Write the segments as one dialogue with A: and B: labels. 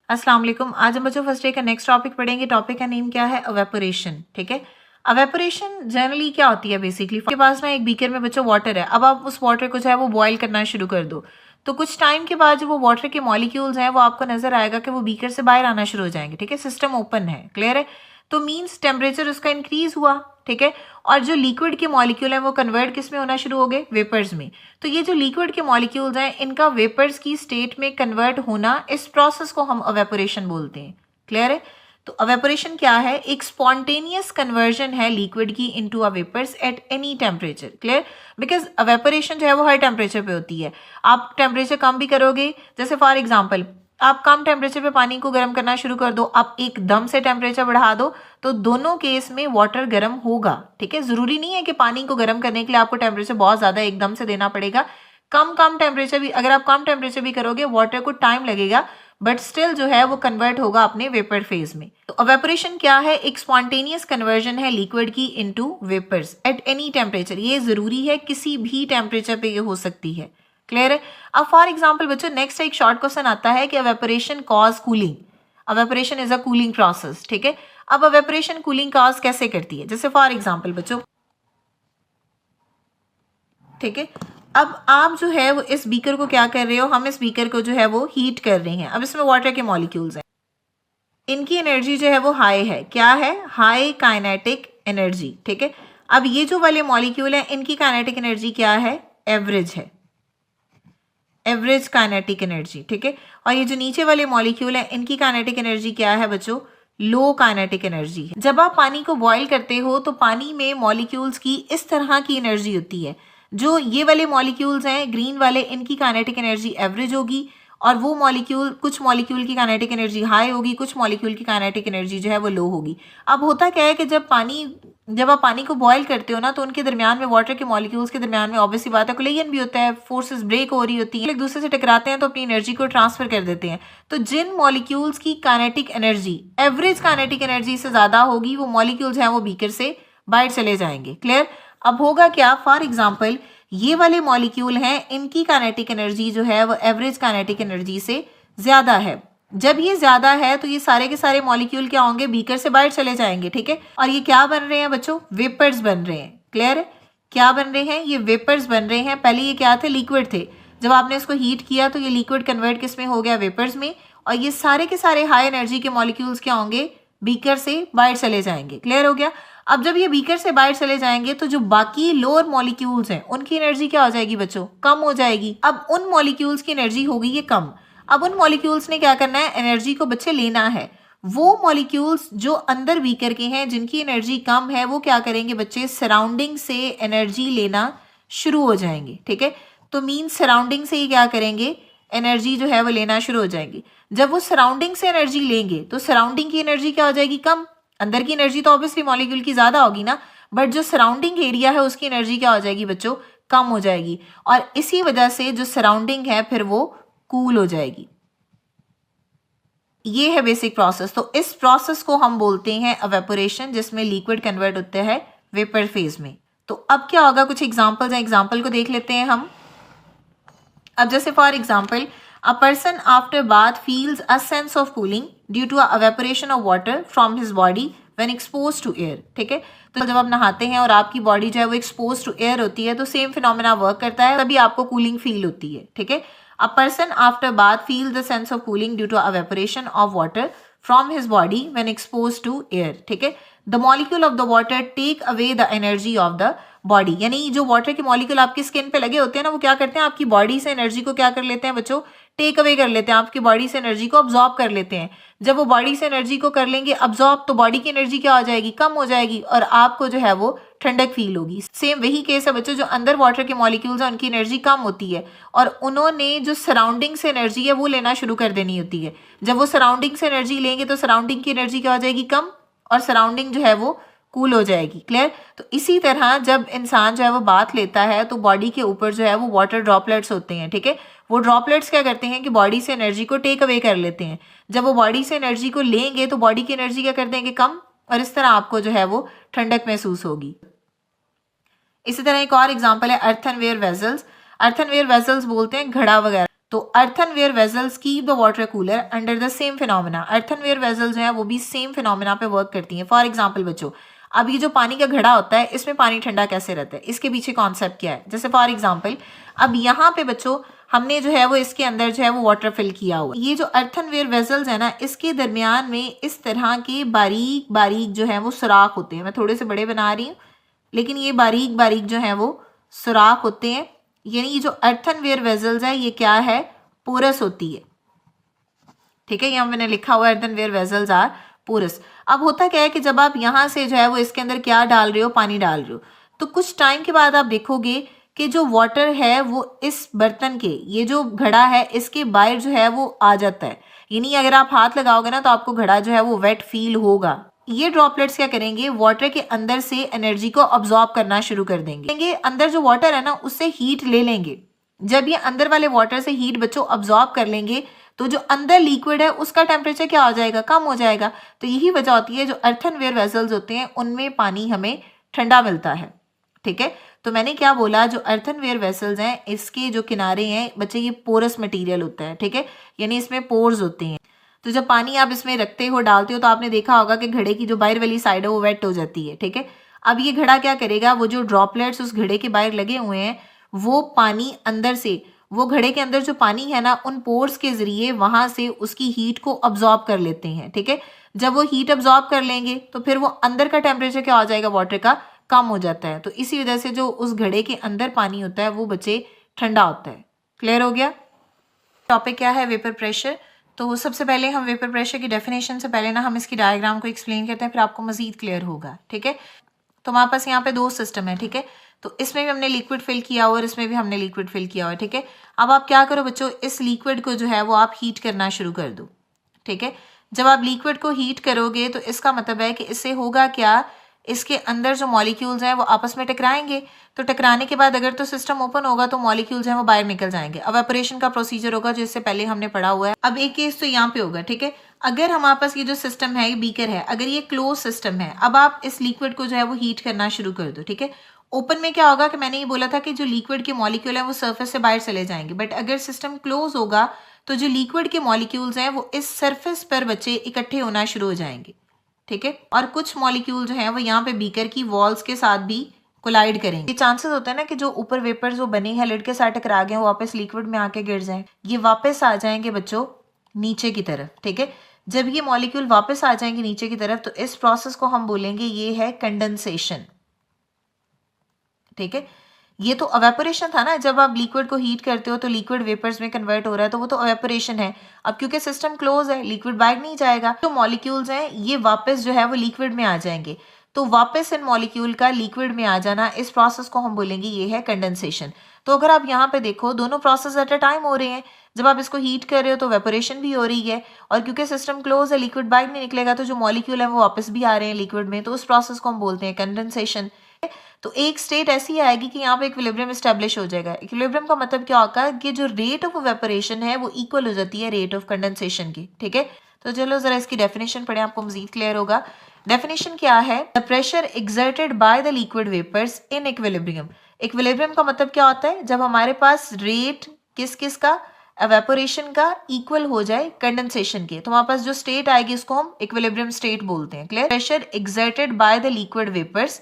A: अस्सलाम वालेकुम। आज हम बच्चों फर्स्ट डे का नेक्स्ट टॉपिक पढ़ेंगे। टॉपिक का नेम क्या है? अवेपोरेशन। ठीक है, अवेपोरेशन जनरली क्या होती है? बेसिकली आपके पास ना एक बीकर में बच्चों वाटर है। अब आप उस वाटर को जो है वो बॉईल करना शुरू कर दो, तो कुछ टाइम के बाद जो वो वाटर के मॉलिक्यूल्स हैं वो आपको नजर आएगा कि वो बीकर से बाहर आना शुरू हो जाएंगे। ठीक है, सिस्टम ओपन है, क्लियर है। तो मीन्स टेम्परेचर उसका इंक्रीज हुआ। ठीक है, और जो लिक्विड के मॉलिक्यूल हैं वो कन्वर्ट किस में होना शुरू हो गए? वेपर्स में। तो ये जो लिक्विड के मॉलिक्यूल्स हैं इनका वेपर्स की स्टेट में कन्वर्ट होना, इस प्रोसेस को हम अवेपोरेशन बोलते हैं। क्लियर है? तो अवेपोरेशन क्या है? एक स्पॉन्टेनियस कन्वर्जन है लिक्विड की into a vapours at any temperature. Clear? Because evaporation जो है वो हर टेम्परेचर पे होती है। आप टेम्परेचर कम भी करोगे, जैसे फॉर एग्जाम्पल आप कम टेम्परेचर पे पानी को गर्म करना शुरू कर दो, आप एकदम से टेम्परेचर बढ़ा दो, तो दोनों केस में वाटर गर्म होगा। ठीक है, जरूरी नहीं है कि पानी को गर्म करने के लिए आपको टेम्परेचर बहुत ज्यादा एकदम से देना पड़ेगा। कम टेम्परेचर भी, अगर आप कम टेम्परेचर भी करोगे वाटर को टाइम लगेगा, बट स्टिल जो है वो कन्वर्ट होगा अपने वेपर फेज में। तो अवेपोरेशन क्या है? एक स्पॉन्टेनियस कन्वर्जन है लिक्विड की into vapours at any temperature. ये जरूरी है, किसी भी टेम्परेचर पे ये हो सकती है। क्लियर है? अब फॉर एग्जाम्पल बच्चों नेक्स्ट एक शॉर्ट क्वेश्चन आता है कि evaporation cause cooling. Evaporation is a cooling process. ठीक है, अब अवेपोरेशन कूलिंग कॉज कैसे करती है? जैसे फॉर एग्जाम्पल बच्चों, ठीक है, अब आप जो है वो इस बीकर को क्या कर रहे हो? हम इस बीकर को जो है वो हीट कर रहे हैं। अब इसमें वाटर के मॉलिक्यूल्स हैं, इनकी एनर्जी जो है वो हाई है। क्या है? High kinetic energy. ठीक है, अब ये जो वाले मॉलिक्यूल हैं इनकी काइनेटिक एनर्जी क्या है? एवरेज है, एवरेज काइनेटिक एनर्जी। ठीक है, और ये जो नीचे वाले मॉलिक्यूल हैं इनकी काइनेटिक एनर्जी क्या है बच्चों? लो काइनेटिक एनर्जी है। जब आप पानी को बॉईल करते हो तो पानी में मॉलिक्यूल्स की इस तरह की एनर्जी होती है। जो ये वाले मॉलिक्यूल्स हैं ग्रीन वाले, इनकी काइनेटिक एनर्जी एवरेज होगी, और वो मॉलिक्यूल, कुछ मॉलिक्यूल की काइनेटिक एनर्जी हाई होगी, कुछ मॉलिक्यूल की काइनेटिक एनर्जी जो है वो लो होगी। अब होता क्या है कि जब आप पानी को बॉईल करते हो ना, तो उनके दरमियान में, वाटर के मॉलिक्यूल्स के दरमियान में ऑब्वियसली बात है कोलिजन भी होता है, फोर्सेस ब्रेक हो रही होती है, एक दूसरे से टकराते हैं तो अपनी एनर्जी को ट्रांसफर कर देते हैं। तो जिन मॉलिक्यूल्स की kinetic energy, average kinetic energy से ज्यादा होगी, वो मॉलिक्यूल्स हैं वो बीकर से बाहर चले जाएंगे। क्लियर? अब होगा क्या? फॉर एग्जाम्पल ये वाले मॉलिक्यूल हैं, इनकी काइनेटिक एनर्जी जो है वो एवरेज काइनेटिक एनर्जी से ज्यादा है। जब ये ज्यादा है तो ये सारे के सारे मॉलिक्यूल क्या होंगे? बीकर से बाहर चले जाएंगे। ठीक है, और ये क्या बन रहे हैं बच्चों? वेपर्स बन रहे हैं। क्लियर है? क्या बन रहे हैं? ये वेपर्स बन रहे हैं। पहले ये क्या थे? लिक्विड थे। जब आपने इसको हीट किया तो ये लिक्विड कन्वर्ट किस में हो गया? वेपर्स में। और ये सारे के सारे हाई एनर्जी के मॉलिक्यूल्स क्या होंगे? बीकर से बाहर चले जाएंगे। क्लियर हो गया? अब जब ये बीकर से बाहर चले जाएंगे तो जो बाकी लोअर मॉलिक्यूल्स हैं उनकी एनर्जी क्या हो जाएगी बच्चों? कम हो जाएगी। अब उन मॉलिक्यूल्स की एनर्जी होगी ये कम। अब उन मॉलिक्यूल्स ने क्या करना है? एनर्जी को बच्चे लेना है। वो मॉलिक्यूल्स जो अंदर बीकर के हैं, जिनकी एनर्जी कम है, वो क्या करेंगे बच्चे? सराउंडिंग से एनर्जी लेना शुरू हो जाएंगे। ठीक है, तो मीन सराउंडिंग से ही क्या करेंगे? एनर्जी जो है वो लेना शुरू हो जाएंगी। जब वो सराउंडिंग से एनर्जी लेंगे तो सराउंडिंग की एनर्जी क्या हो जाएगी? कम। अंदर की एनर्जी तो ऑब्वियसली मॉलिक्यूल की ज्यादा होगी ना, बट जो सराउंडिंग एरिया है उसकी एनर्जी क्या हो जाएगी बच्चों? कम हो जाएगी। और इसी वजह से जो सराउंडिंग है फिर वो कूल हो जाएगी। ये है बेसिक प्रोसेस। तो इस प्रोसेस को हम बोलते हैं अवेपोरेशन, जिसमें लिक्विड कन्वर्ट होता है वेपर फेज में। तो अब क्या होगा? कुछ एग्जांपल्स हैं, एग्जांपल को देख लेते हैं हम। अब जैसे for example, a person after bath feels a sense of cooling due to evaporation of water from his body when expose to air. ठीक है, तो जब आप नहाते हैं और आपकी बॉडी जो है वो एक्सपोज टू एयर होती है तो सेम फिनोमेना वर्क करता है, तभी आपको कूलिंग फील होती है। ठीक है, a person after bath feel the sense of cooling due to evaporation of water from his body when expose to air. ठीक है, the molecule of the water take away the energy of the body, यानी जो water के molecule आपकी skin पे लगे होते हैं ना, वो क्या करते हैं? आपकी बॉडी से एनर्जी को क्या कर लेते हैं बच्चों? टेक अवे कर लेते हैं, आपकी बॉडी से एनर्जी को अब्जॉर्ब कर लेते हैं। जब वो बॉडी से एनर्जी को कर लेंगे अब्जॉर्ब, तो बॉडी की एनर्जी क्या हो जाएगी? कम हो जाएगी, और आपको जो है वो ठंडक फील होगी। सेम वही केस है बच्चों, जो अंदर वाटर के मॉलिक्यूल्स हैं उनकी एनर्जी कम होती है, और उन्होंने जो सराउंडिंग से एनर्जी है वो लेना शुरू कर देनी होती है। जब वो सराउंडिंग से एनर्जी लेंगे तो सराउंडिंग की एनर्जी क्या हो जाएगी? कम, और सराउंडिंग जो है वो कूल हो जाएगी। क्लियर? तो इसी तरह जब इंसान जो है वो बाथ लेता है तो बॉडी के ऊपर जो है वो वाटर ड्रॉपलेट्स होते हैं। ठीक है, वो ड्रॉपलेट्स क्या करते हैं कि बॉडी से एनर्जी को टेक अवे कर लेते हैं। जब वो बॉडी से एनर्जी को लेंगे तो बॉडी की एनर्जी क्या कर देंगे? कम, और इस तरह आपको जो है वो ठंडक महसूस होगी। इसी तरह एक और एग्जाम्पल है अर्थनवेयर वेजल्स। अर्थनवेयर वेजल्स बोलते हैं घड़ा वगैरह। तो earthenware vessels keep the water cooler under the same phenomena. Earthenware vessels जो है वो भी सेम फिनोमेना पे वर्क करती हैं। फॉर एग्जांपल बच्चों, अब ये जो पानी का घड़ा होता है इसमें पानी ठंडा कैसे रहता है, इसके पीछे कॉन्सेप्ट क्या है। जैसे फॉर एग्जांपल अब यहाँ पे बच्चों हमने जो है वो इसके अंदर जो है वो वाटर फिल किया हुआ, ये जो अर्थनवेयर वेजल्स है ना इसके दरमियान में इस तरह के बारीक बारीक जो है वो सुराख होते हैं। मैं थोड़े से बड़े बना रही हूँ, लेकिन ये बारीक बारीक जो है वो सुराख होते हैं। यानी ये जो अर्थनवेयर वेजल्स है ये क्या है, पोरस होती है। ठीक है, यहाँ मैंने लिखा हुआ है अर्थनवेयर वेजल्स आर पोरस। अब होता क्या है कि जब आप यहाँ से जो है वो इसके अंदर क्या डाल रहे हो, पानी डाल रहे हो, तो कुछ टाइम के बाद आप देखोगे कि जो वाटर है वो इस बर्तन के, ये जो घड़ा है इसके बाहर जो है वो आ जाता है। यानी अगर आप हाथ लगाओगे ना तो आपको घड़ा जो है वो वेट फील होगा। ये ड्रॉपलेट्स क्या करेंगे, वाटर के अंदर से एनर्जी को अब्सॉर्ब करना शुरू कर देंगे। अंदर जो वाटर है ना उससे हीट ले लेंगे। जब ये अंदर वाले वाटर से हीट बच्चों अब्सॉर्ब कर लेंगे तो जो अंदर लिक्विड है उसका टेम्परेचर क्या हो जाएगा, कम हो जाएगा। तो यही वजह होती है जो अर्थनवेयर वेसल्स होते हैं उनमें पानी हमें ठंडा मिलता है। ठीक है, तो मैंने क्या बोला, जो अर्थनवेयर वेसल्स हैं इसके जो किनारे हैं बच्चे ये पोरस मटेरियल होता है। ठीक है, यानी इसमें पोर्स होते हैं। तो जब पानी आप इसमें रखते हो, डालते हो, तो आपने देखा होगा कि घड़े की जो बाहर वाली साइड है वो वेट हो जाती है। ठीक है, अब ये घड़ा क्या करेगा, वो जो ड्रॉपलेट्स उस घड़े के बाहर लगे हुए हैं वो पानी अंदर से, वो घड़े के अंदर जो पानी है ना उन पोर्स के जरिए वहां से उसकी हीट को अब्सॉर्ब कर लेते हैं। ठीक है, जब वो हीट अब्सॉर्ब कर लेंगे तो फिर वो अंदर का टेम्परेचर क्या हो जाएगा, वाटर का कम हो जाता है। तो इसी वजह से जो उस घड़े के अंदर पानी होता है वो बच्चे ठंडा होता है। क्लियर हो गया। टॉपिक क्या है, वेपर प्रेशर। तो सबसे पहले हम वेपर प्रेशर की डेफिनेशन से पहले ना हम इसकी डायग्राम को एक्सप्लेन करते हैं, फिर आपको मजीद क्लियर होगा। ठीक है, तो हमारे पास यहाँ पे दो सिस्टम है। ठीक है, तो इसमें भी हमने लिक्विड फिल किया हुआ और इसमें भी हमने लिक्विड फिल किया हुआ है। ठीक है, अब आप क्या करो बच्चों, इस लिक्विड को जो है वो आप हीट करना शुरू कर दो। ठीक है, जब आप लिक्विड को हीट करोगे तो इसका मतलब है कि इससे होगा क्या, इसके अंदर जो मॉलिक्यूल्स हैं वो आपस में टकराएंगे। तो टकराने के बाद अगर तो सिस्टम ओपन होगा तो मॉलिक्यूल्स हैं वो बाहर निकल जाएंगे। इवेपोरेशन का प्रोसीजर होगा जो इससे पहले हमने पढ़ा हुआ है। अब एक केस तो यहाँ पे होगा। ठीक है, अगर हमारे पास ये जो सिस्टम है, ये बीकर है, अगर ये क्लोज सिस्टम है, अब आप इस लिक्विड को जो है वो हीट करना शुरू कर दो। ठीक है, ओपन में क्या होगा कि मैंने ये बोला था कि जो लिक्विड के मॉलिक्यूल हैं वो सरफेस से बाहर चले जाएंगे। बट अगर सिस्टम क्लोज होगा तो जो लिक्विड के मॉलिक्यूल्स हैं वो इस सरफेस पर बच्चे इकट्ठे होना शुरू हो जाएंगे। ठीक है, और कुछ मॉलिक्यूल जो हैं वो यहाँ पे बीकर की वॉल्स के साथ भी कोलाइड करेंगे। ये चांसेस होते हैं ना कि जो ऊपर वेपर्स जो बने हैं लिड के साथ टकरा गए वो वापस लिक्विड में आके गिर जाएं, ये वापस आ जाएंगे बच्चों नीचे की तरफ। ठीक है, जब ये मॉलिक्यूल वापस आ जाएंगे नीचे की तरफ तो इस प्रोसेस को हम बोलेंगे ये है कंडेंसेशन। ठीक है, ये तो एवेपोरेशन था ना, जब आप लिक्विड को हीट करते हो तो लिक्विड वेपर्स में कन्वर्ट हो रहा है, तो वो तो एवेपोरेशन है। अब क्योंकि सिस्टम क्लोज है, लिक्विड बाहर नहीं जाएगा, तो मॉलिक्यूल्स हैं ये वापस जो है वो लिक्विड में आ जाएंगे। तो वापस इन मॉलिक्यूल का लिक्विड में आ जाना, इस प्रोसेस को हम बोलेंगे ये है कंडेंसेशन। तो अगर आप यहाँ पे देखो दोनों प्रोसेस एट अ टाइम हो रहे हैं। जब आप इसको हीट कर रहे हो तो वेपोरेशन भी हो रही है, और क्योंकि सिस्टम क्लोज है लिक्विड बाहर नहीं निकलेगा तो जो मॉलिक्यूल है वो वापस भी आ रहे हैं लिक्विड में, तो उस प्रोसेस को हम बोलते हैं कंडेंसेशन। तो एक स्टेट ऐसी आएगी कि यहाँ पे इक्विलिब्रियम एस्टेब्लिश हो जाएगा। इक्विलिब्रियम का मतलब क्या होगा कि जो रेट ऑफ इवेपोरेशन है वो इक्वल हो जाती है रेट ऑफ कंडेंसेशन की। ठीक है, तो चलो जरा इसकी डेफिनेशन पढ़ें, आपको मजीद क्लियर होगा। डेफिनेशन क्या है, the pressure exerted by the liquid vapours in equilibrium. Equilibrium का मतलब क्या होता है, जब हमारे पास रेट किस किस का, एवेपोरेशन का इक्वल हो जाए कंडेंसेशन के, तो हमारे पास जो स्टेट आएगी इसको हम इक्विलिब्रियम स्टेट बोलते हैं। Clear, pressure exerted by the liquid vapours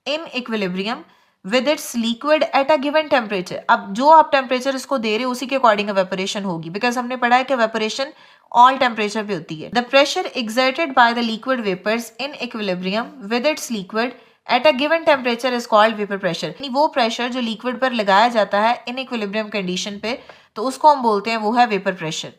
A: in equilibrium with its liquid at a given temperature. अब जो आप टेम्परेचर इसको दे रहे हो उसी के अकॉर्डिंग एवेपोरेशन होगी, बिकॉज हमने पढ़ा है कि एवेपोरेशन ऑल टेम्परेचर पे होती है। The pressure exerted by the liquid vapours in equilibrium with its liquid at a given temperature is called vapour pressure. यानी वो प्रेशर जो लिक्विड पर लगाया जाता है इन इक्विलिब्रियम कंडीशन पे, तो उसको हम बोलते हैं वो है वेपर प्रेशर।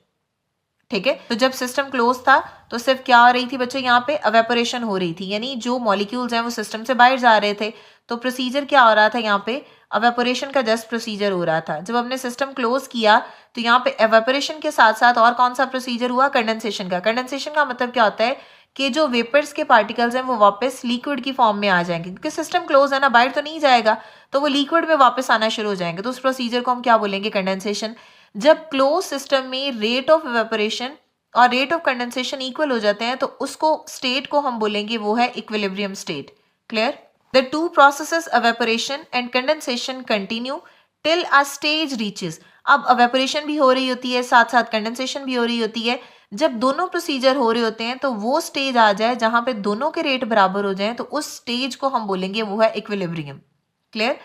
A: ठीक है, तो जब सिस्टम क्लोज था तो सिर्फ क्या हो रही थी बच्चों, यहाँ पे एवेपोरेशन हो रही थी, यानी जो मॉलिक्यूल्स हैं वो सिस्टम से बाहर जा रहे थे। तो प्रोसीजर क्या हो रहा था, यहाँ पे एवेपोरेशन का जस्ट प्रोसीजर हो रहा था। जब हमने सिस्टम क्लोज किया तो यहाँ पे एवेपोरेशन के साथ साथ और कौन सा प्रोसीजर हुआ, कंडेंसेशन का। कंडेंसेशन का मतलब क्या होता है कि जो वेपर्स के पार्टिकल्स हैं वो वापस लिक्विड की फॉर्म में आ जाएंगे, क्योंकि सिस्टम क्लोज है ना, बाहर तो नहीं जाएगा, तो वो लिक्विड में वापस आना शुरू हो जाएंगे। तो उस प्रोसीजर को हम क्या बोलेंगे, कंडेंसेशन। जब क्लोज सिस्टम में रेट ऑफ इवेपोरेशन और रेट ऑफ कंडेंसेशन इक्वल हो जाते हैं तो उसको स्टेट को हम बोलेंगे वो है equilibrium state. Clear, the two processes evaporation and condensation continue till a stage reaches. अब evaporation भी हो रही होती है, साथ साथ कंडेंसेशन भी हो रही होती है। जब दोनों प्रोसीजर हो रहे होते हैं तो वो स्टेज आ जाए जहां पे दोनों के रेट बराबर हो जाएं, तो उस स्टेज को हम बोलेंगे वो है equilibrium. Clear?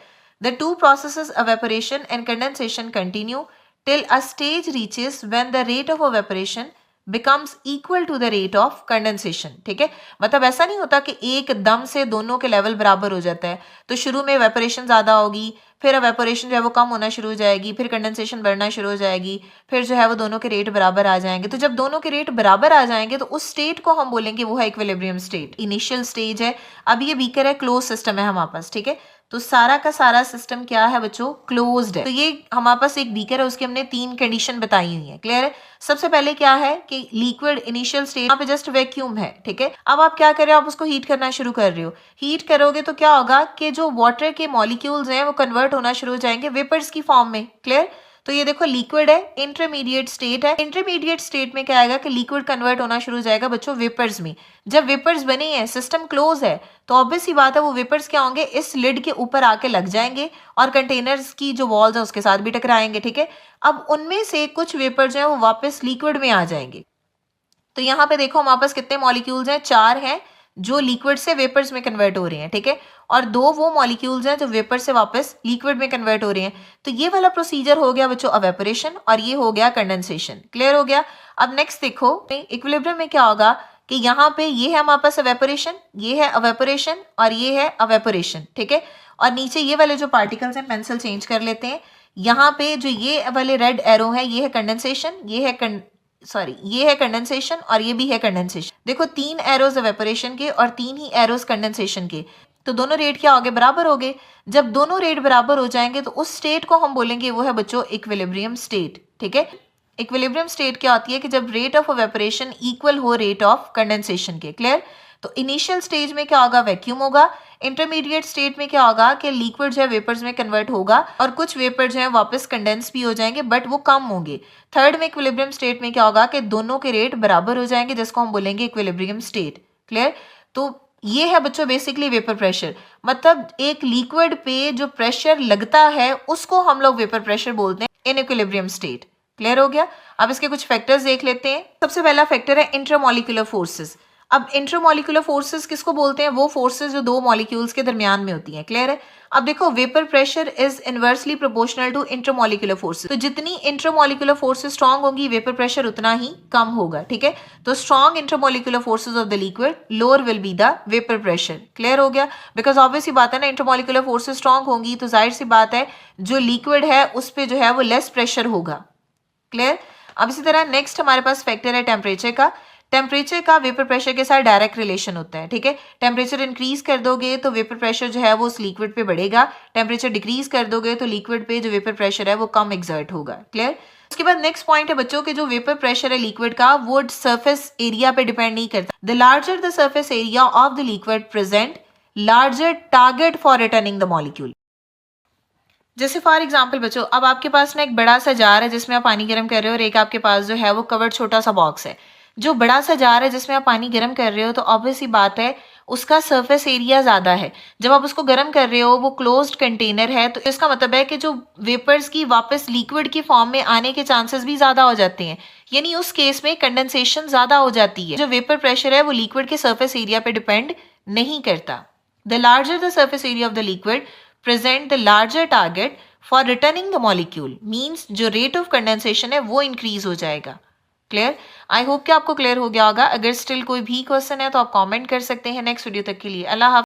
A: The two processes evaporation and condensation continue till a stage reaches when the rate of evaporation becomes equal to the rate of condensation। ठीक है, मतलब ऐसा नहीं होता कि एकदम से दोनों के लेवल बराबर हो जाता है। तो शुरू में evaporation ज्यादा होगी, फिर evaporation जो है वो कम होना शुरू हो जाएगी, फिर कंडेंसेशन बढ़ना शुरू हो जाएगी, फिर जो है वो दोनों के रेट बराबर आ जाएंगे। तो जब दोनों के रेट बराबर आ जाएंगे तो उस स्टेट को हम बोलेंगे वो है इक्विलिब्रियम स्टेट। इनिशियल स्टेज है, अब ये बीकर है, क्लोज सिस्टम है हमारे पास। ठीक है, तो सारा का सारा सिस्टम क्या है बच्चों? क्लोज्ड है। तो ये हमारे पास एक बीकर है, उसकी हमने 3 कंडीशन बताई हुई है। क्लियर है? सबसे पहले क्या है कि लिक्विड इनिशियल स्टेज, यहाँ पे जस्ट वैक्यूम है। ठीक है, अब आप क्या कर रहे हो? आप उसको हीट करना शुरू कर रहे हो। हीट करोगे तो क्या होगा कि जो वाटर के मॉलिक्यूल्स हैं वो कन्वर्ट होना शुरू हो जाएंगे वेपर्स की फॉर्म में। क्लियर? तो ये देखो लिक्विड है, इंटरमीडिएट स्टेट है। इंटरमीडिएट स्टेट में क्या आएगा कि लिक्विड कन्वर्ट होना शुरू हो जाएगा बच्चों वेपर्स में। जब वेपर्स बने हैं, सिस्टम क्लोज है, तो ऑब्वियस ही बात है वो वेपर्स क्या होंगे? इस लिड के ऊपर आके लग जाएंगे और कंटेनर्स की जो वॉल्स है उसके साथ भी टकराएंगे। ठीक है, अब उनमें से कुछ वेपर जो है वो वापस लिक्विड में आ जाएंगे। तो यहाँ पे देखो हमारे पास कितने मॉलिक्यूल्स हैं? 4 हैं जो लिक्विड से वेपर्स में कन्वर्ट हो रहे हैं। ठीक है, और 2 वो मॉलिक्यूल्स हैं जो वेपर से वापस लिक्विड में कन्वर्ट हो रहे हैं। तो ये वाला प्रोसीजर हो गया बच्चों evaporation, और ये हो गया कंडेंसेशन। क्लियर हो गया? अब नेक्स्ट देखो इक्विलिब्रियम में क्या होगा कि यहाँ पे ये है हमारे पास evaporation, ये है evaporation और ये है evaporation। ठीक है, और नीचे ये वाले जो पार्टिकल्स हैं, पेंसिल चेंज कर लेते हैं। यहाँ पे जो ये वाले रेड एरो है ये है कंडेंसेशन, ये है कंडेंसेशन और ये भी है कंडेंसेशन। देखो 3 एरोज evaporation के और 3 ही एरोज कंडेंसेशन के, तो दोनों रेट क्या हो गए? बराबर हो गए। जब दोनों रेट बराबर हो जाएंगे तो उस स्टेट को हम बोलेंगे वो है बच्चों इक्विलिब्रियम स्टेट। ठीक है, इक्विलिब्रियम स्टेट क्या होती है कि जब रेट ऑफ evaporation इक्वल हो रेट ऑफ कंडेंसेशन के। क्लियर? तो इनिशियल स्टेज में क्या होगा? वैक्यूम होगा। इंटरमीडिएट स्टेट में क्या होगा कि लिक्विड जो है वेपर्स में कन्वर्ट होगा और कुछ वेपर जो है वापस कंडेंस भी हो जाएंगे बट वो कम होंगे। थर्ड में इक्विलिब्रियम स्टेट में क्या होगा कि दोनों के रेट बराबर हो जाएंगे, जिसको हम बोलेंगे इक्विलिब्रियम स्टेट। क्लियर? तो ये है बच्चों बेसिकली वेपर प्रेशर, मतलब एक लिक्विड पे जो प्रेशर लगता है उसको हम लोग वेपर प्रेशर बोलते हैं इन इक्विलिब्रियम स्टेट। क्लियर हो गया? अब इसके कुछ फैक्टर्स देख लेते हैं। सबसे पहला फैक्टर है इंट्रामॉलिक्यूलर फोर्सेस। अब इंट्रामॉलिक्यूलर फोर्सेस किसको बोलते हैं? वो फोर्सेस जो 2 मॉलिक्यूल्स के दरमियान में होती हैं। क्लियर है? अब देखो vapour pressure is inversely proportional to intramolecular forces. तो जितनी इंट्रामॉलिक्यूलर फोर्सेस स्ट्रांग होंगी वेपर प्रेशर उतना ही कम होगा। ठीक है, तो strong intramolecular forces of the liquid lower will be the vapour pressure. Clear हो गया? बिकॉज ऑब्वियस ही बात है ना, इंट्रामॉलिक्यूलर फोर्सेस स्ट्रांग होंगी तो जाहिर सी बात है जो लिक्विड है उस पर जो है वो लेस प्रेशर होगा। क्लियर? अब इसी तरह नेक्स्ट हमारे पास फैक्टर है टेम्परेचर का। टेम्परेचर का वेपर प्रेशर के साथ डायरेक्ट रिलेशन होता है। ठीक है, टेम्परेचर इंक्रीज कर दोगे तो वेपर प्रेशर जो है वो उस लिक्विड पे बढ़ेगा, टेम्परेचर डिक्रीज कर दोगे तो लिक्विड पे जो वेपर प्रेशर है वो कम एक्सर्ट होगा। क्लियर? उसके बाद नेक्स्ट पॉइंट है बच्चों के जो वेपर प्रेशर है लिक्विड का वो सरफेस एरिया पे डिपेंड नहीं करता। The larger the surface area of the liquid present larger target for returning the molecule. जैसे फॉर एग्जाम्पल बच्चों, अब आपके पास ना एक बड़ा सा जार है जिसमें आप पानी गर्म कर रहे हो और एक आपके पास जो है वो कवर्ड छोटा सा बॉक्स है। जो बड़ा सा जार है जिसमें आप पानी गर्म कर रहे हो तो ऑब्वियस ही बात है उसका सरफेस एरिया ज़्यादा है। जब आप उसको गर्म कर रहे हो वो क्लोज्ड कंटेनर है, तो इसका मतलब है कि जो वेपर्स की वापस लिक्विड की फॉर्म में आने के चांसेस भी ज़्यादा हो जाते हैं, यानी उस केस में कंडेंसेशन ज़्यादा हो जाती है। जो वेपर प्रेशर है वो लिक्विड के सरफेस एरिया पे डिपेंड नहीं करता। The larger the surface area of the liquid present the larger target for returning the molecule, means जो रेट ऑफ कंडेंसेशन है वो इंक्रीज हो जाएगा। क्लियर? आई होप कि आपको क्लियर हो गया होगा। अगर स्टिल कोई भी क्वेश्चन है तो आप कमेंट कर सकते हैं। नेक्स्ट वीडियो तक के लिए अल्लाह हाफ़िज़।